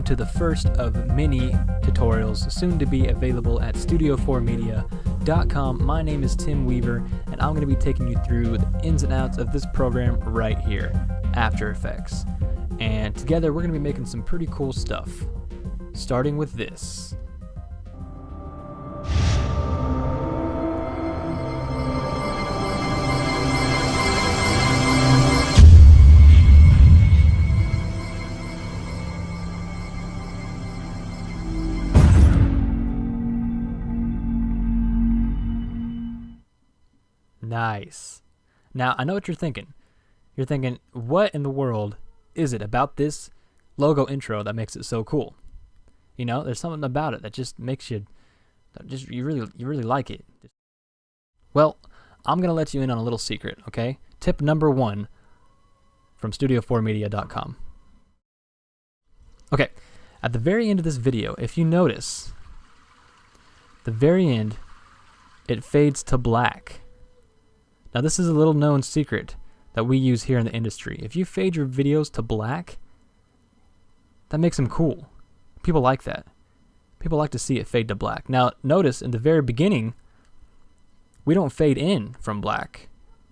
to the first of many tutorials soon to be available at studio4media.com. My name is Tim Weaver, and I'm going to be taking you through the ins and outs of this program right here, After Effects. And together we're going to be making some pretty cool stuff, starting with this. Nice. Now, I know what you're thinking. You're thinking, what in the world is it about this logo intro that makes it so cool? You know, there's something about it that just makes you, you really like it. Well, I'm going to let you in on a little secret, okay? Tip number 1 from studio4media.com. Okay, at the very end of this video, if you notice, the very end, it fades to black. Now this is a little known secret that we use here in the industry. If you fade your videos to black, that makes them cool. People like that. People like to see it fade to black. Now notice in the very beginning, we don't fade in from black,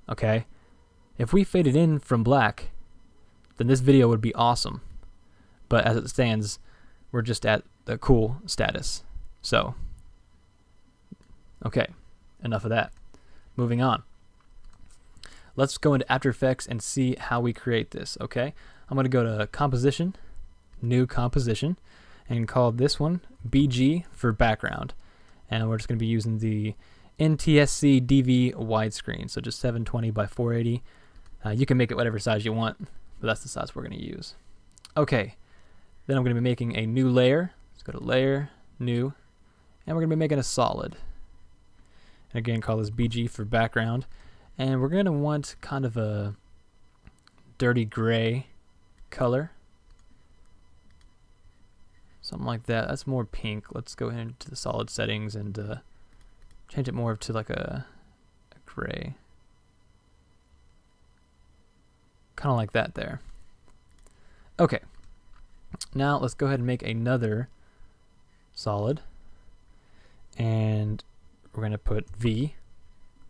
okay? If we faded in from black, then this video would be awesome. But as it stands, we're just at the cool status. So, okay, enough of that. Moving on. Let's go into After Effects and see how we create this, okay? I'm going to go to Composition, New Composition, and call this one BG for background. And we're just going to be using the NTSC DV widescreen, so just 720 by 480. You can make it whatever size you want, but that's the size we're going to use. Okay, then I'm going to be making a new layer. Let's go to Layer, New, and we're going to be making a solid. And again, call this BG for background. And we're going to want kind of a dirty gray color. Something like that. That's more pink. Let's go into the solid settings and change it more to like a gray. Kind of like that there. Okay. Now let's go ahead and make another solid. And we're going to put V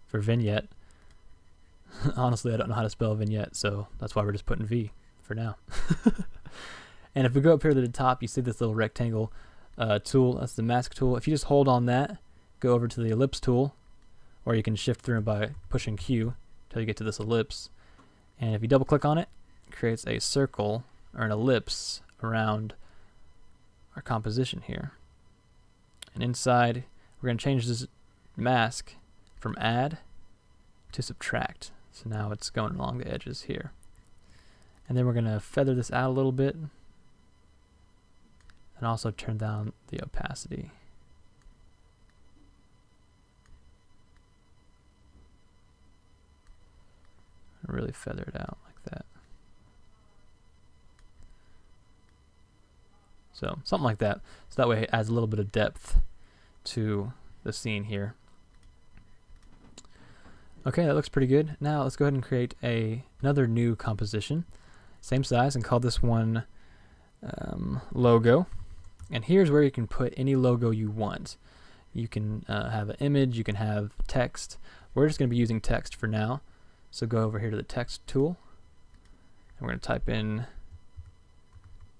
for vignette. Honestly, I don't know how to spell vignette, so that's why we're just putting V for now. And if we go up here to the top, you see this little rectangle tool. That's the mask tool. If you just hold on that, go over to the ellipse tool, or you can shift through by pushing Q until you get to this ellipse. And if you double click on it, it creates a circle or an ellipse around our composition here. And inside, we're going to change this mask from add to subtract. So now it's going along the edges here. And then we're going to feather this out a little bit and also turn down the opacity. Really feather it out like that. So something like that. So that way it adds a little bit of depth to the scene here. Okay, that looks pretty good. Now let's go ahead and create another new composition, same size, and call this one logo. And here's where you can put any logo you want. You can have an image, you can have text. We're just going to be using text for now. So go over here to the text tool, and we're going to type in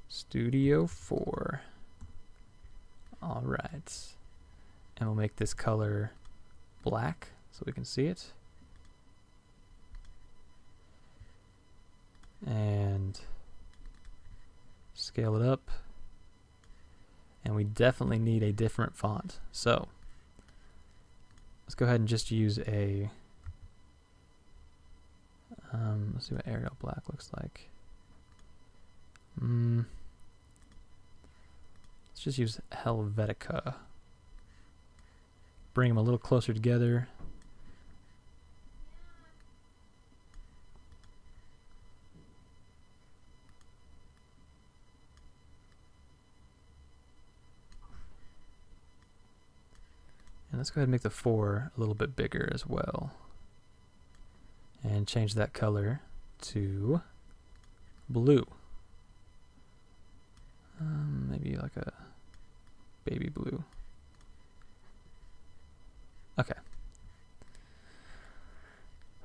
Studio 4. All right, and we'll make this color black so we can see it. And scale it up, and we definitely need a different font, so let's go ahead and just use a let's see what Arial Black looks like. Let's just use Helvetica. Bring them a little closer together. And let's go ahead and make the 4 a little bit bigger as well. And change that color to blue. Maybe be like a baby blue. Okay.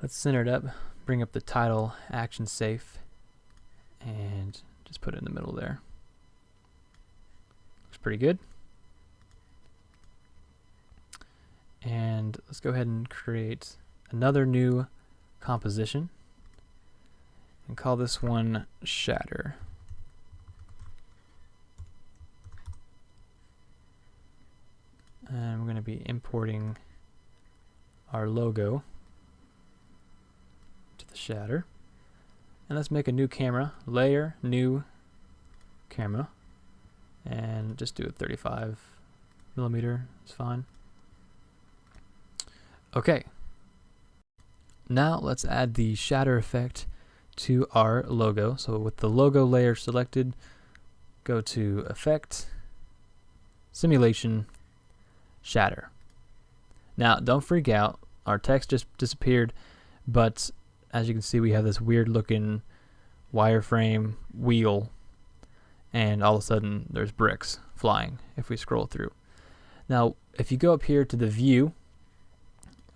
Let's center it up, bring up the title action safe, and just put it in the middle there. Looks pretty good. And let's go ahead and create another new composition and call this one Shatter. And we're going to be importing our logo to the Shatter. And let's make a new camera, layer, new camera, and just do a 35mm, it's fine. Okay, now let's add the shatter effect to our logo. So with the logo layer selected, go to Effect, Simulation, Shatter. Now don't freak out, our text just disappeared, but as you can see we have this weird looking wireframe wheel, and all of a sudden there's bricks flying if we scroll through. Now if you go up here to the view,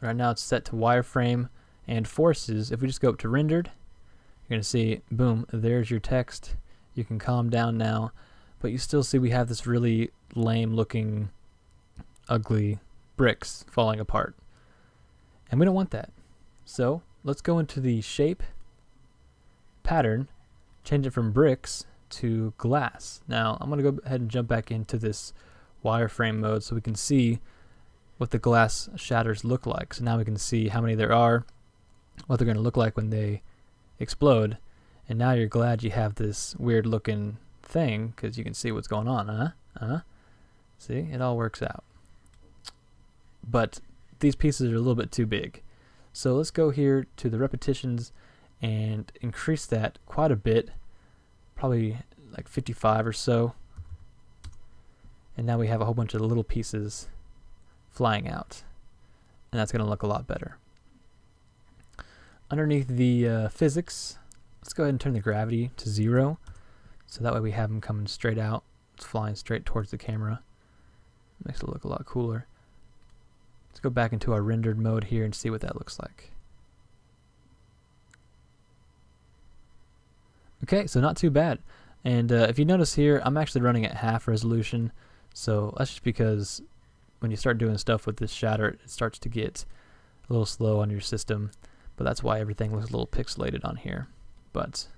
right now it's set to wireframe and forces. If we just go up to rendered, you're going to see, boom, there's your text. You can calm down now, but you still see we have this really lame looking ugly bricks falling apart. And we don't want that. So let's go into the shape pattern, change it from bricks to glass. Now I'm going to go ahead and jump back into this wireframe mode so we can see what the glass shatters look like. So now we can see how many there are, what they're going to look like when they explode, and now you're glad you have this weird looking thing because you can see what's going on. See, it all works out. But these pieces are a little bit too big. So let's go here to the repetitions and increase that quite a bit, probably like 55 or so. And now we have a whole bunch of little pieces flying out, and that's going to look a lot better. Underneath the physics, let's go ahead and turn the gravity to 0, so that way we have them coming straight out. It's flying straight towards the camera. Makes it look a lot cooler. Let's go back into our rendered mode here and see what that looks like. Okay, so not too bad. And if you notice here, I'm actually running at half resolution, so that's just because when you start doing stuff with this shatter, it starts to get a little slow on your system, but that's why everything looks a little pixelated on here. But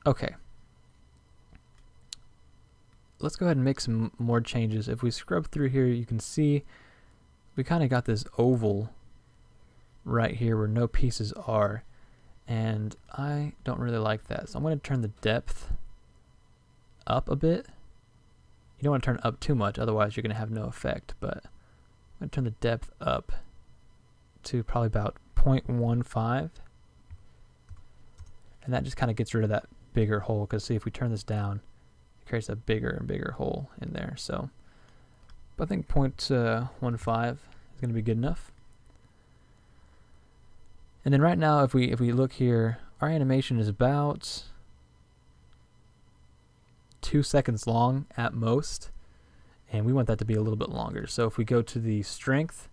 okay, let's go ahead and make some more changes. If we scrub through here, you can see we kind of got this oval right here where no pieces are, and I don't really like that, so I'm going to turn the depth up a bit. You don't want to turn it up too much, otherwise you're going to have no effect, but I'm going to turn the depth up to probably about 0.15, and that just kind of gets rid of that bigger hole, because see, if we turn this down, it creates a bigger and bigger hole in there. So but I think 0.15 is going to be good enough. And then right now, if we look here, our animation is about 2 seconds long at most, and we want that to be a little bit longer. So if we go to the strength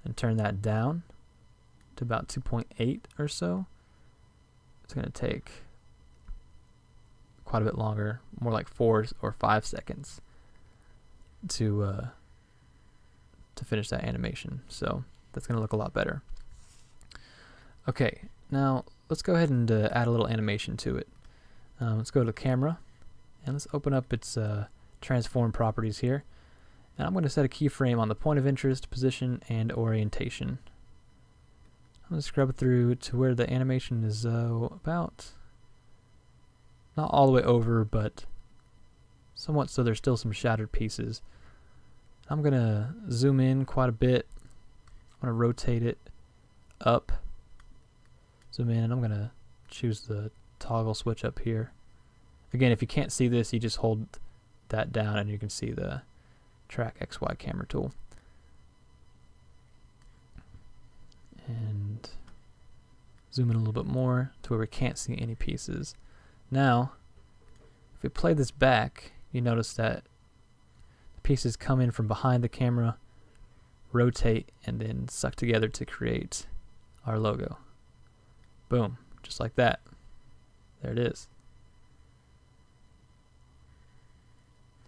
and turn that down to about 2.8 or so, it's going to take quite a bit longer, more like 4 or 5 seconds to finish that animation. So that's going to look a lot better. Okay, now let's go ahead and add a little animation to it. Let's go to camera and let's open up its transform properties here. And I'm going to set a keyframe on the point of interest, position, and orientation. I'm going to scrub through to where the animation is about, not all the way over, but somewhat so there's still some shattered pieces. I'm going to zoom in quite a bit. I'm going to rotate it up. Zoom in, and I'm going to choose the toggle switch up here. Again, if you can't see this, you just hold that down and you can see the track XY camera tool. And zoom in a little bit more to where we can't see any pieces. Now, if we play this back, you notice that the pieces come in from behind the camera, rotate, and then suck together to create our logo. Boom, just like that. There it is.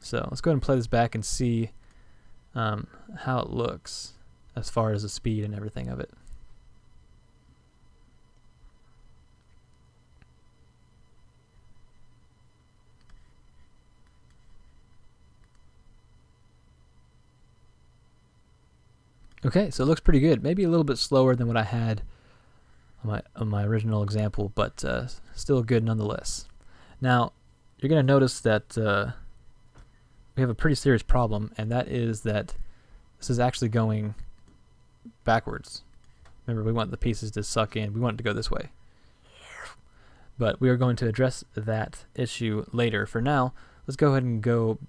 So let's go ahead and play this back and see how it looks as far as the speed and everything of it. Okay, so it looks pretty good. Maybe a little bit slower than what I had on my original example, but still good nonetheless. Now, you're going to notice that we have a pretty serious problem, and that is that this is actually going backwards. Remember, we want the pieces to suck in. We want it to go this way. But we are going to address that issue later. For now, let's go ahead and go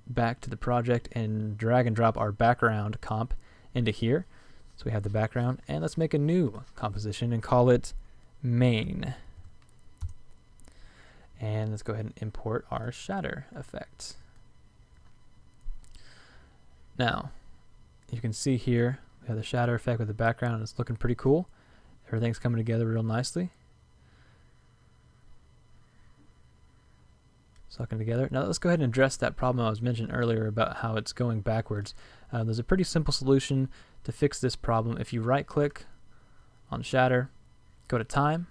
back to the project and drag and drop our background comp into here. So we have the background, and let's make a new composition and call it main. And let's go ahead and import our shatter effect. Now, you can see here we have the shatter effect with the background, and it's looking pretty cool. Everything's coming together real nicely. Sucking together. Now let's go ahead and address that problem I was mentioning earlier about how it's going backwards. There's a pretty simple solution to fix this problem. If you right click on Shatter, go to time,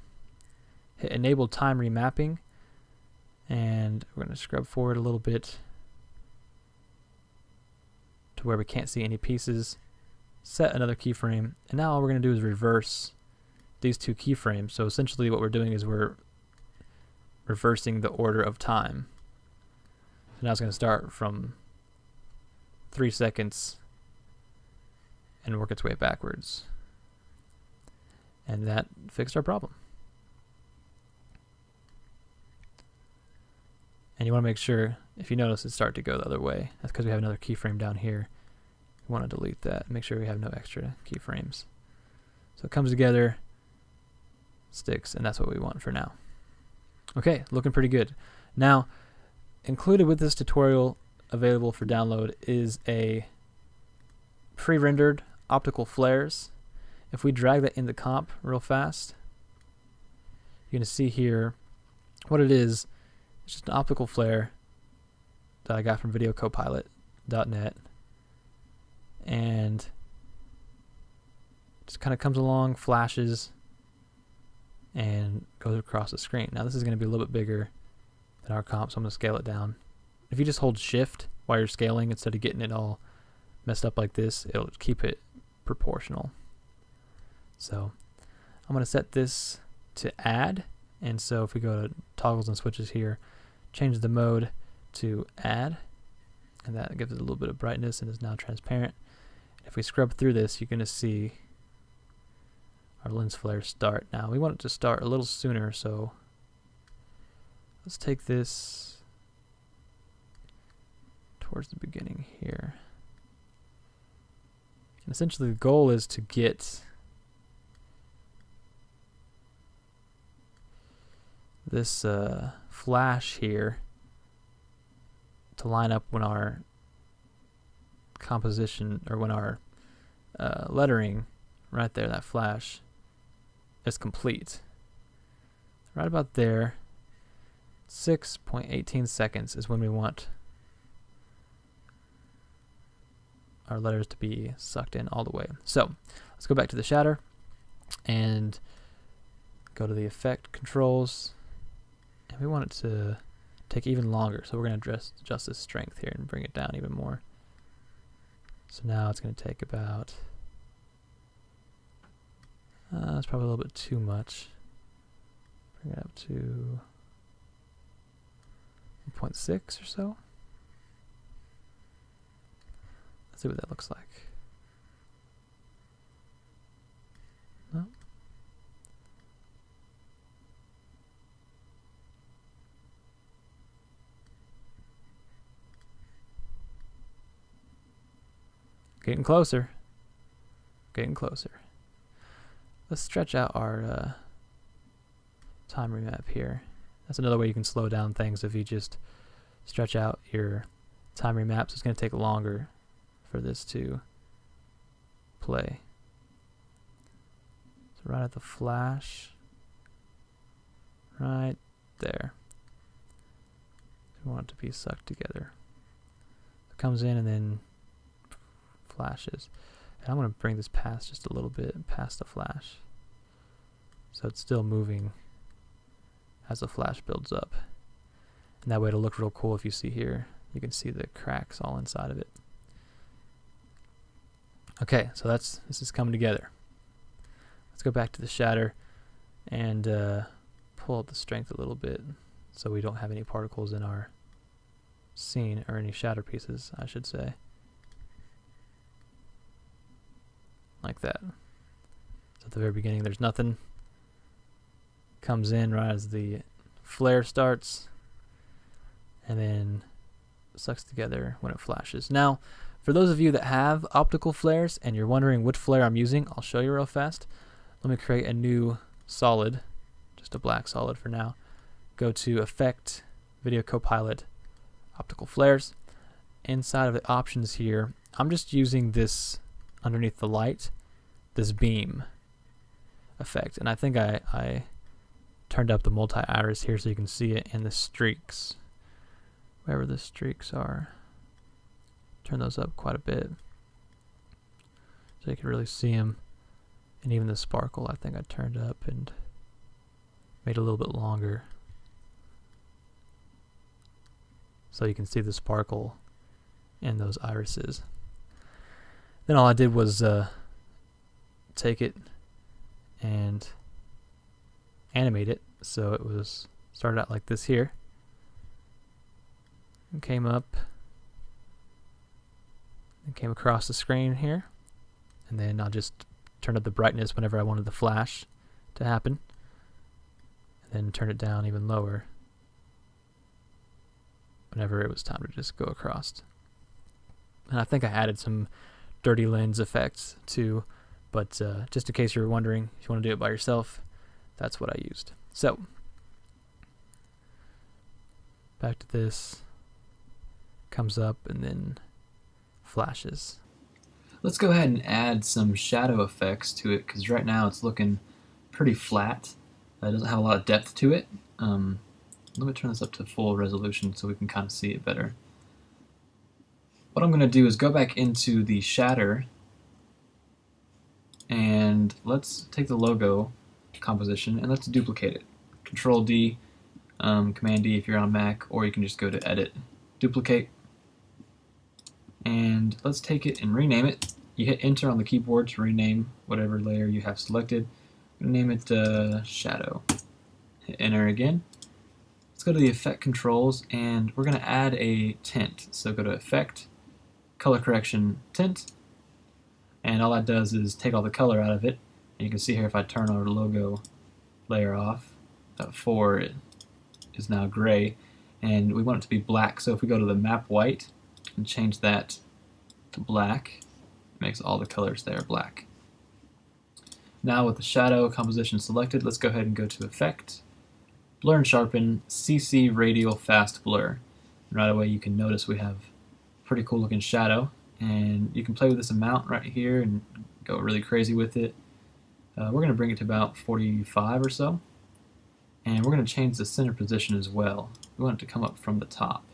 hit enable time remapping, and we're going to scrub forward a little bit to where we can't see any pieces, set another keyframe, and now all we're going to do is reverse these two keyframes. So essentially what we're doing is we're reversing the order of time. So now it's going to start from 3 seconds and work its way backwards. And that fixed our problem. And you want to make sure, if you notice it start to go the other way, that's because we have another keyframe down here. We want to delete that. Make sure we have no extra keyframes. So it comes together, sticks, and that's what we want for now. Okay, looking pretty good. Now, included with this tutorial available for download is a pre-rendered optical flares. If we drag that in the comp real fast, you're going to see here what it is. It's just an optical flare that I got from videocopilot.net, and just kind of comes along, flashes, and goes across the screen. Now this is going to be a little bit bigger than our comp, so I'm going to scale it down. If you just hold shift while you're scaling instead of getting it all messed up like this, it'll keep it proportional. So I'm going to set this to add, and so if we go to toggles and switches here, change the mode to add, and that gives it a little bit of brightness and is now transparent. If we scrub through this, you're going to see our lens flare start. Now we want it to start a little sooner, so let's take this towards the beginning here. And essentially the goal is to get this flash here to line up when our composition, or when our lettering right there, that flash, is complete. Right about there, 6.18 seconds is when we want our letters to be sucked in all the way. So let's go back to the shatter and go to the effect controls, and we want it to take even longer, so we're going to adjust this strength here and bring it down even more. So now it's going to take about, that's probably a little bit too much. Bring it up to 1.6 or so. Let's see what that looks like. No. Getting closer. Getting closer. Let's stretch out our time remap here. That's another way you can slow down things if you just stretch out your time remap, so it's going to take longer for this to play. So right at the flash, right there. We want it to be sucked together. It comes in and then flashes. And I'm going to bring this past just a little bit, past the flash. So it's still moving as the flash builds up. And that way it'll look real cool. If you see here, you can see the cracks all inside of it. Okay, so this is coming together. Let's go back to the shatter and pull up the strength a little bit so we don't have any particles in our scene, or any shatter pieces, I should say. Like that. So at the very beginning there's nothing. Comes in right as the flare starts, and then sucks together when it flashes. Now, for those of you that have optical flares and you're wondering which flare I'm using, I'll show you real fast. Let me create a new solid, just a black solid for now. Go to Effect, Video Copilot, Optical Flares. Inside of the options here, I'm just using this underneath the light, this beam effect. And I think I turned up the multi-iris here so you can see it in the streaks. Wherever the streaks are, turn those up quite a bit so you can really see them. And even the sparkle, I think I turned up and made it a little bit longer so you can see the sparkle in those irises. Then all I did was take it and animate it, so it was started out like this here and came up and came across the screen here, and then I'll just turn up the brightness whenever I wanted the flash to happen, and then turn it down even lower whenever it was time to just go across. And I think I added some dirty lens effects too, but just in case you were wondering, if you want to do it by yourself, that's what I used. So back to this, comes up and then flashes. Let's go ahead and add some shadow effects to it, because right now it's looking pretty flat. It doesn't have a lot of depth to it. Let me turn this up to full resolution so we can kind of see it better. What I'm going to do is go back into the shatter, and let's take the logo composition and let's duplicate it. Control D, Command D if you're on Mac, or you can just go to Edit, Duplicate, and let's take it and rename it. You hit Enter on the keyboard to rename whatever layer you have selected. I'm going to name it Shadow. Hit Enter again. Let's go to the Effect Controls, and we're going to add a tint. So go to Effect, Color Correction, Tint, and all that does is take all the color out of it. And you can see here if I turn our logo layer off, that 4 is now gray, and we want it to be black. So if we go to the Map White and change that to black, it makes all the colors there black. Now with the shadow composition selected, let's go ahead and go to Effect, Blur and Sharpen, CC Radial Fast Blur. And right away you can notice we have pretty cool looking shadow, and you can play with this amount right here and go really crazy with it. We're going to bring it to about 45 or so, and we're going to change the center position as well. We want it to come up from the top.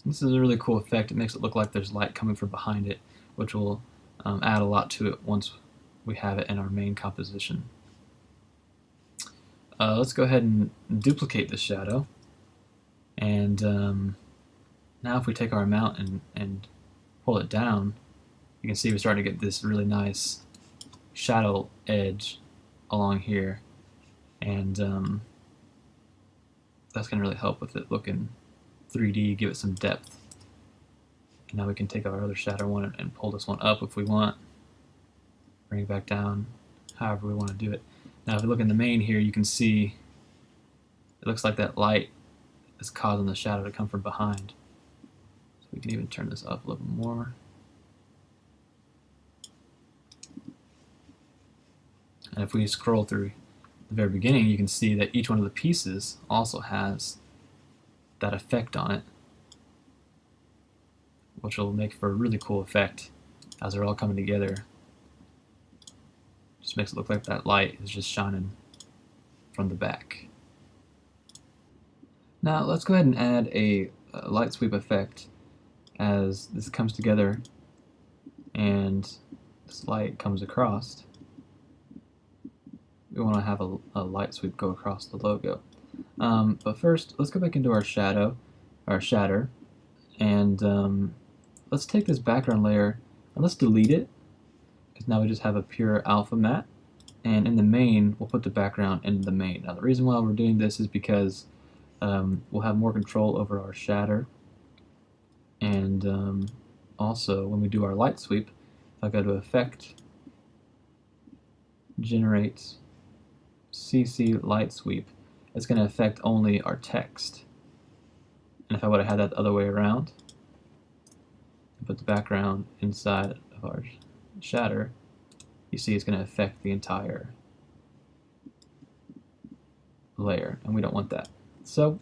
This is a really cool effect. It makes it look like there's light coming from behind it, which will add a lot to it once we have it in our main composition. Let's go ahead and duplicate the shadow, and now if we take our amount and pull it down, you can see we're starting to get this really nice shadow edge along here, and that's going to really help with it looking 3D, give it some depth. And now we can take our other shadow one and pull this one up if we want, bring it back down, however we want to do it. Now if we look in the main here, you can see it looks like that light is causing the shadow to come from behind. So we can even turn this up a little more. And if we scroll through the very beginning, you can see that each one of the pieces also has that effect on it, which will make for a really cool effect as they're all coming together. Just makes it look like that light is just shining from the back. Now let's go ahead and add a light sweep effect as this comes together and this light comes across. We want to have a light sweep go across the logo. But first, let's go back into our shatter, and let's take this background layer and let's delete it, because now we just have a pure alpha matte, and in the main we'll put the background in the main. Now the reason why we're doing this is because we'll have more control over our shatter, and also when we do our light sweep, if I go to Effect, Generate CC Light Sweep, it's going to affect only our text. And if I would have had that the other way around, put the background inside of our shatter, you see it's going to affect the entire layer, and we don't want that. So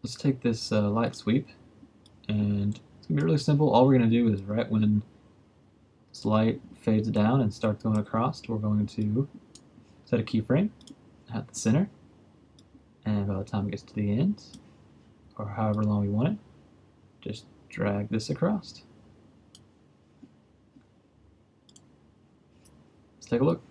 let's take this light sweep, and it's going to be really simple. All we're going to do is right when this light fades down and starts going across, we're going to set a keyframe at the center, and by the time it gets to the end, or however long we want it, just drag this across. Let's take a look.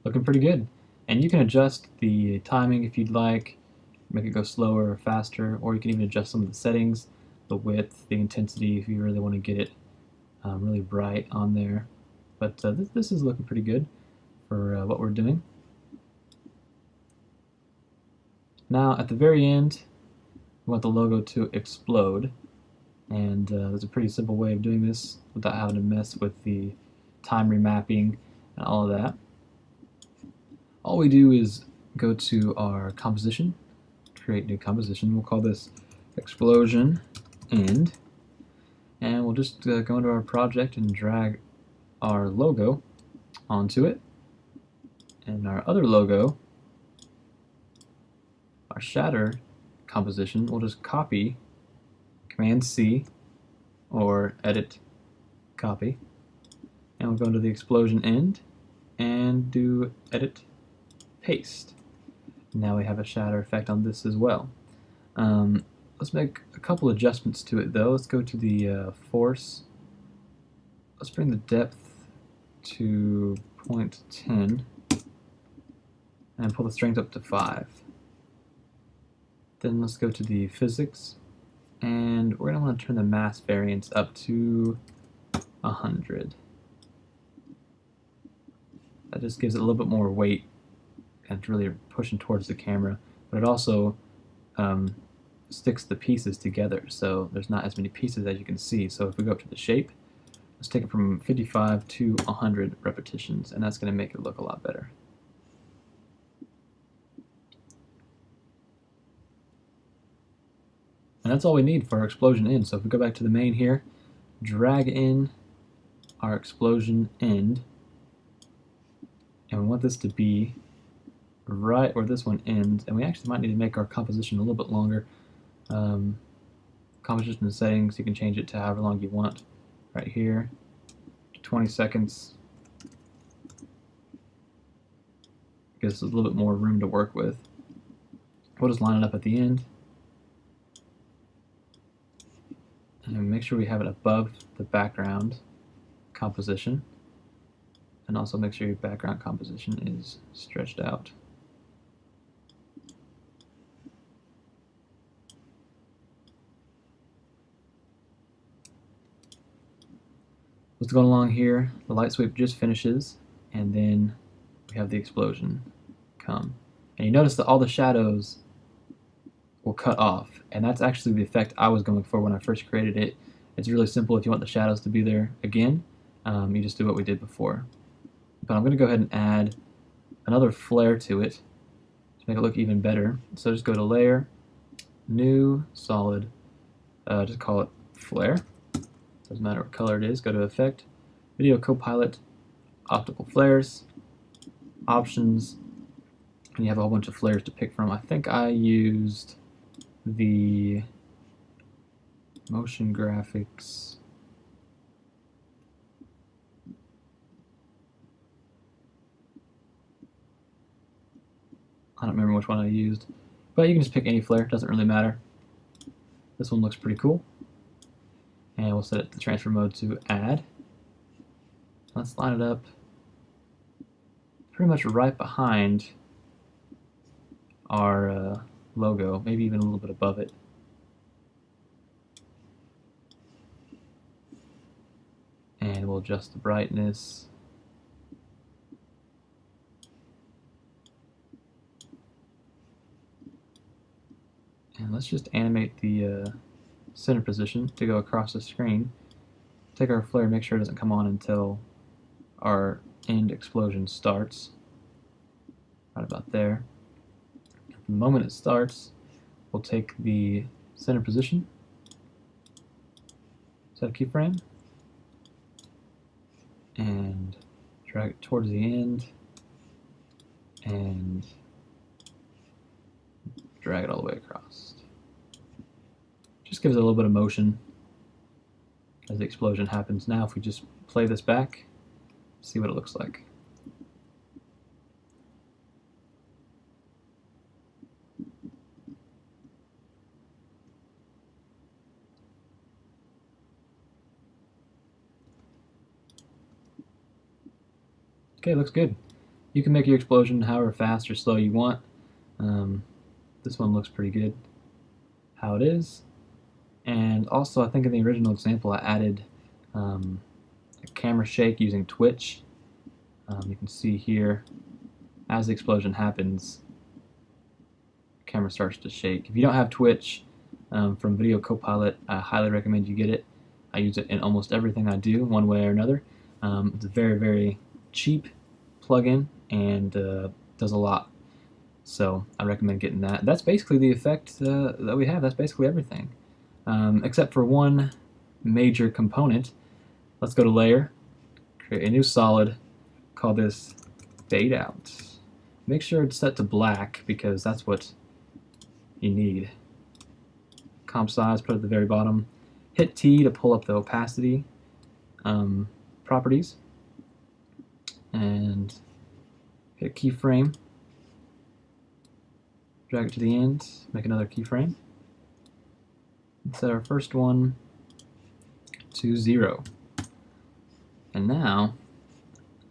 Looking pretty good. And you can adjust the timing if you'd like, make it go slower or faster, or you can even adjust some of the settings, the width, the intensity, if you really want to get it really bright on there. But this is looking pretty good for what we're doing. Now at the very end, we want the logo to explode, and there's a pretty simple way of doing this without having to mess with the time remapping and all of that. All we do is go to our composition, create new composition. We'll call this explosion end, and we'll just go into our project and drag our logo onto it, and our other logo, our shatter composition, we'll just copy, Command C or edit copy, and we'll go into the explosion end and do edit paste. Now we have a shatter effect on this as well. Let's make a couple adjustments to it though. Let's go to the force. Let's bring the depth to 0.10 and pull the strength up to 5. Then let's go to the physics, and we're going to want to turn the mass variance up to 100. That just gives it a little bit more weight and really pushing towards the camera, but it also sticks the pieces together, so there's not as many pieces as you can see. So if we go up to the shape, let's take it from 55 to 100 repetitions, and that's going to make it look a lot better. And that's all we need for our explosion end. So if we go back to the main here, drag in our explosion end, and we want this to be right where this one ends, and we actually might need to make our composition a little bit longer. Composition settings, you can change it to however long you want. Right here, 20 seconds. Gives us a little bit more room to work with. We'll just line it up at the end. And make sure we have it above the background composition. And also make sure your background composition is stretched out. Let's go along here. The light sweep just finishes, and then we have the explosion come. And you notice that all the shadows will cut off, and that's actually the effect I was going for when I first created it. It's really simple. If you want the shadows to be there again, you just do what we did before. But I'm going to go ahead and add another flare to it to make it look even better. So just go to Layer, New, Solid, just call it Flare. Doesn't matter what color it is. Go to Effect, Video Copilot, Optical Flares, Options, and you have a whole bunch of flares to pick from. I think I used the Motion Graphics. I don't remember which one I used, but you can just pick any flare, doesn't really matter. This one looks pretty cool. And we'll set it the transfer mode to Add. Let's line it up pretty much right behind our logo, maybe even a little bit above it. And we'll adjust the brightness. And let's just animate the center position to go across the screen. Take our flare, make sure it doesn't come on until our end explosion starts. Right about there. The moment it starts, we'll take the center position, set a keyframe, and drag it towards the end, and drag it all the way across. Just gives it a little bit of motion as the explosion happens. Now if we just play this back, see what it looks like. Okay, looks good. You can make your explosion however fast or slow you want. This one looks pretty good how it is. And also, I think in the original example I added a camera shake using Twitch. You can see here, as the explosion happens, the camera starts to shake. If you don't have Twitch from Video Copilot, I highly recommend you get it. I use it in almost everything I do, one way or another. It's a very, very cheap plugin and does a lot. So I recommend getting that. That's basically the effect that we have. That's basically everything. Except for one major component. Let's go to Layer, create a new solid, call this Fade Out. Make sure it's set to black because that's what you need. Comp size, put it at the very bottom. Hit T to pull up the opacity properties. And hit keyframe. Drag it to the end, make another keyframe. Set our first one to 0. And now,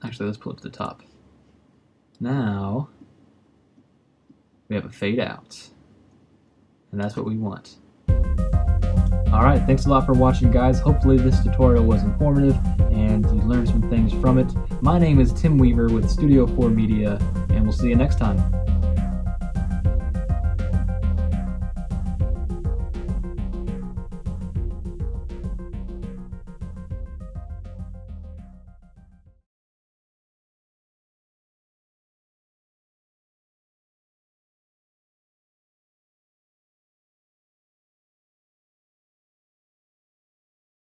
actually let's pull it to the top. Now, we have a fade out. And that's what we want. Alright, thanks a lot for watching, guys. Hopefully this tutorial was informative and you learned some things from it. My name is Tim Weaver with Studio 4 Media, and we'll see you next time.